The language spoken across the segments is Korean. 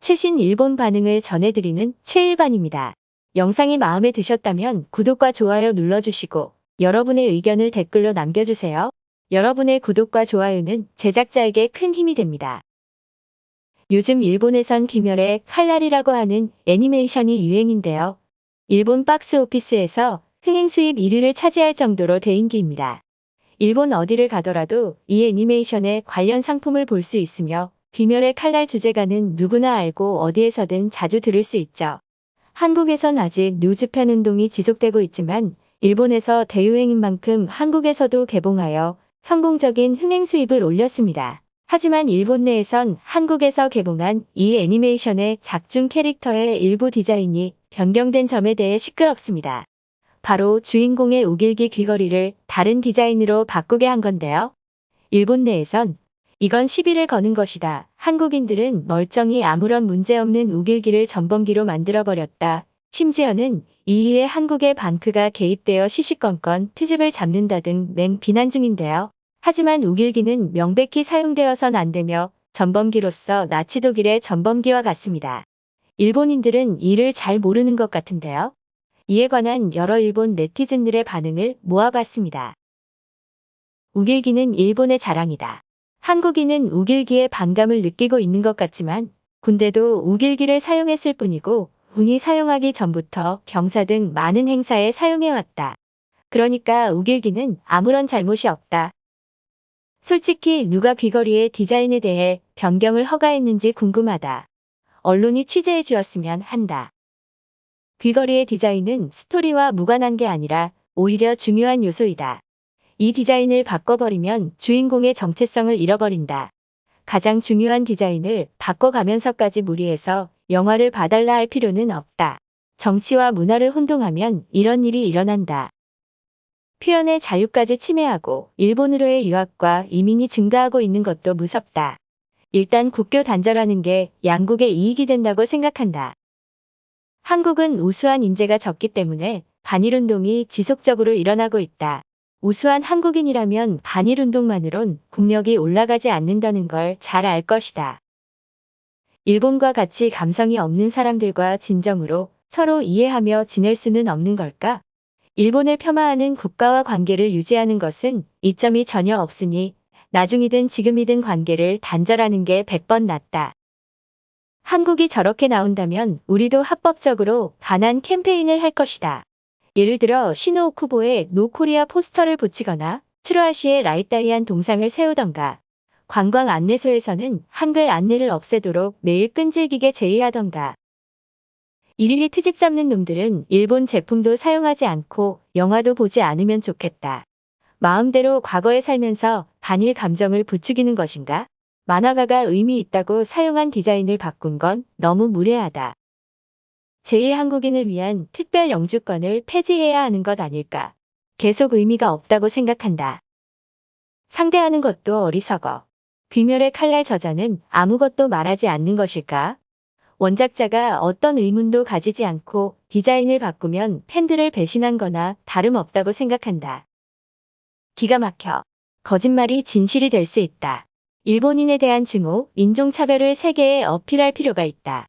최신 일본 반응을 전해드리는 최일반입니다. 영상이 마음에 드셨다면 구독과 좋아요 눌러주시고 여러분의 의견을 댓글로 남겨주세요. 여러분의 구독과 좋아요는 제작자에게 큰 힘이 됩니다. 요즘 일본에선 귀멸의 칼날이라고 하는 애니메이션이 유행인데요. 일본 박스 오피스에서 흥행 수입 1위를 차지할 정도로 대인기입니다. 일본 어디를 가더라도 이 애니메이션의 관련 상품을 볼 수 있으며 귀멸의 칼날 주제가는 누구나 알고 어디에서든 자주 들을 수 있죠. 한국에선 아직 뉴즈팬 운동이 지속되고 있지만 일본에서 대유행인 만큼 한국에서도 개봉하여 성공적인 흥행 수입을 올렸습니다. 하지만 일본 내에선 한국에서 개봉한 이 애니메이션의 작중 캐릭터의 일부 디자인이 변경된 점에 대해 시끄럽습니다. 바로 주인공의 우길기 귀걸이를 다른 디자인으로 바꾸게 한 건데요. 일본 내에선 이건 시비를 거는 것이다. 한국인들은 멀쩡히 아무런 문제없는 우길기를 전범기로 만들어버렸다. 심지어는 이에 한국의 방크가 개입되어 시시건건 트집을 잡는다 등 맹 비난 중인데요. 하지만 우길기는 명백히 사용되어선 안 되며 전범기로서 나치 독일의 전범기와 같습니다. 일본인들은 이를 잘 모르는 것 같은데요. 이에 관한 여러 일본 네티즌들의 반응을 모아봤습니다. 우길기는 일본의 자랑이다. 한국인은 우길기에 반감을 느끼고 있는 것 같지만 군대도 우길기를 사용했을 뿐이고 군이 사용하기 전부터 경사 등 많은 행사에 사용해왔다. 그러니까 우길기는 아무런 잘못이 없다. 솔직히 누가 귀걸이의 디자인에 대해 변경을 허가했는지 궁금하다. 언론이 취재해 주었으면 한다. 귀걸이의 디자인은 스토리와 무관한 게 아니라 오히려 중요한 요소이다. 이 디자인을 바꿔버리면 주인공의 정체성을 잃어버린다. 가장 중요한 디자인을 바꿔가면서까지 무리해서 영화를 봐달라 할 필요는 없다. 정치와 문화를 혼동하면 이런 일이 일어난다. 표현의 자유까지 침해하고 일본으로의 유학과 이민이 증가하고 있는 것도 무섭다. 일단 국교 단절하는 게 양국의 이익이 된다고 생각한다. 한국은 우수한 인재가 적기 때문에 반일운동이 지속적으로 일어나고 있다. 우수한 한국인이라면 반일운동만으론 국력이 올라가지 않는다는 걸 잘 알 것이다. 일본과 같이 감성이 없는 사람들과 진정으로 서로 이해하며 지낼 수는 없는 걸까? 일본을 폄하하는 국가와 관계를 유지하는 것은 이점이 전혀 없으니 나중이든 지금이든 관계를 단절하는 게 100번 낫다. 한국이 저렇게 나온다면 우리도 합법적으로 반한 캠페인을 할 것이다. 예를 들어 시노 오쿠보에 노코리아 포스터를 붙이거나 트로아시에 라이따이안 동상을 세우던가 관광 안내소에서는 한글 안내를 없애도록 매일 끈질기게 제의하던가 일일이 트집 잡는 놈들은 일본 제품도 사용하지 않고 영화도 보지 않으면 좋겠다. 마음대로 과거에 살면서 반일 감정을 부추기는 것인가? 만화가가 의미 있다고 사용한 디자인을 바꾼 건 너무 무례하다. 제1한국인을 위한 특별 영주권을 폐지해야 하는 것 아닐까. 계속 의미가 없다고 생각한다. 상대하는 것도 어리석어. 귀멸의 칼날 저자는 아무것도 말하지 않는 것일까? 원작자가 어떤 의문도 가지지 않고 디자인을 바꾸면 팬들을 배신한 거나 다름없다고 생각한다. 기가 막혀. 거짓말이 진실이 될 수 있다. 일본인에 대한 증오, 인종차별을 세계에 어필할 필요가 있다.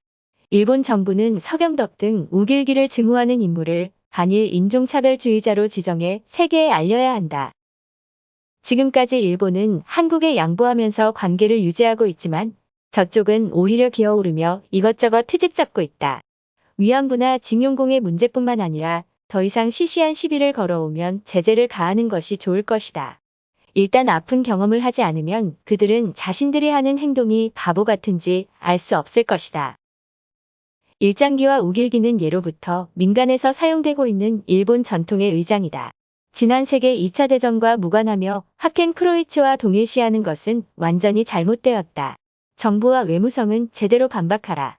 일본 정부는 서경덕 등 우길기를 증오하는 인물을 반일 인종차별주의자로 지정해 세계에 알려야 한다. 지금까지 일본은 한국에 양보하면서 관계를 유지하고 있지만 저쪽은 오히려 기어오르며 이것저것 트집 잡고 있다. 위안부나 징용공의 문제뿐만 아니라 더 이상 시시한 시비를 걸어오면 제재를 가하는 것이 좋을 것이다. 일단 아픈 경험을 하지 않으면 그들은 자신들이 하는 행동이 바보 같은지 알 수 없을 것이다. 일장기와 우길기는 예로부터 민간에서 사용되고 있는 일본 전통의 의장이다. 지난 세계 2차 대전과 무관하며 하켄 크로이츠와 동일시하는 것은 완전히 잘못되었다. 정부와 외무성은 제대로 반박하라.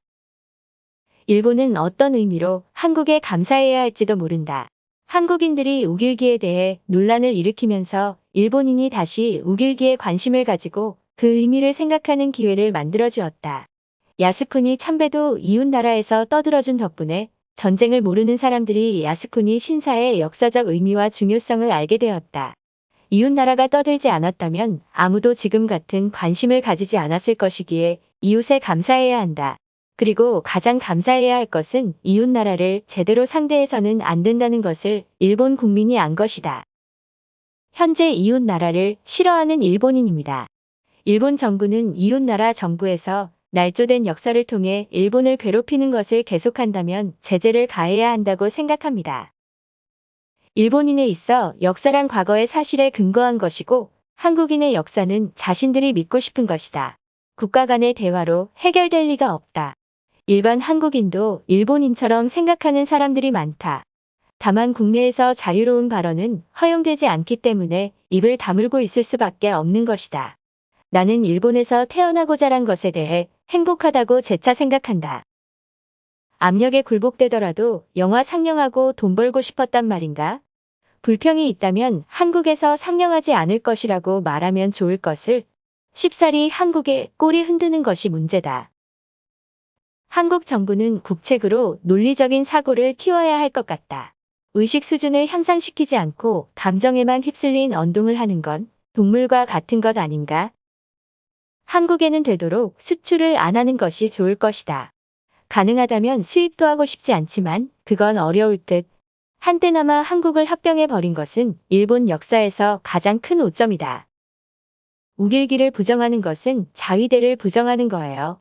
일본은 어떤 의미로 한국에 감사해야 할지도 모른다. 한국인들이 우길기에 대해 논란을 일으키면서 일본인이 다시 우길기에 관심을 가지고 그 의미를 생각하는 기회를 만들어주었다. 야스쿠니 참배도 이웃 나라에서 떠들어준 덕분에 전쟁을 모르는 사람들이 야스쿠니 신사의 역사적 의미와 중요성을 알게 되었다. 이웃 나라가 떠들지 않았다면 아무도 지금 같은 관심을 가지지 않았을 것이기에 이웃에 감사해야 한다. 그리고 가장 감사해야 할 것은 이웃 나라를 제대로 상대해서는 안 된다는 것을 일본 국민이 안 것이다. 현재 이웃 나라를 싫어하는 일본인입니다. 일본 정부는 이웃 나라 정부에서 날조된 역사를 통해 일본을 괴롭히는 것을 계속한다면 제재를 가해야 한다고 생각합니다. 일본인에 있어 역사란 과거의 사실에 근거한 것이고 한국인의 역사는 자신들이 믿고 싶은 것이다. 국가 간의 대화로 해결될 리가 없다. 일반 한국인도 일본인처럼 생각하는 사람들이 많다. 다만 국내에서 자유로운 발언은 허용되지 않기 때문에 입을 다물고 있을 수밖에 없는 것이다. 나는 일본에서 태어나고 자란 것에 대해 행복하다고 재차 생각한다. 압력에 굴복되더라도 영화 상영하고 돈 벌고 싶었단 말인가? 불평이 있다면 한국에서 상영하지 않을 것이라고 말하면 좋을 것을 쉽사리 한국에 꼬리 흔드는 것이 문제다. 한국 정부는 국책으로 논리적인 사고를 키워야 할 것 같다. 의식 수준을 향상시키지 않고 감정에만 휩쓸린 언동을 하는 건 동물과 같은 것 아닌가? 한국에는 되도록 수출을 안 하는 것이 좋을 것이다. 가능하다면 수입도 하고 싶지 않지만 그건 어려울 듯. 한때나마 한국을 합병해버린 것은 일본 역사에서 가장 큰 오점이다. 우길기를 부정하는 것은 자위대를 부정하는 거예요.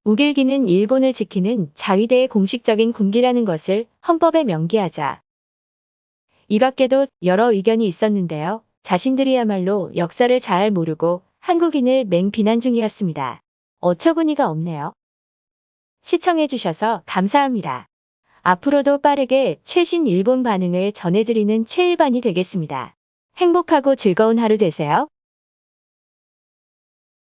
우길기는 일본을 지키는 자위대의 공식적인 군기라는 것을 헌법에 명기하자. 이 밖에도 여러 의견이 있었는데요. 자신들이야말로 역사를 잘 모르고 한국인을 맹비난 중이었습니다. 어처구니가 없네요. 시청해주셔서 감사합니다. 앞으로도 빠르게 최신 일본 반응을 전해드리는 최일반이 되겠습니다. 행복하고 즐거운 하루 되세요.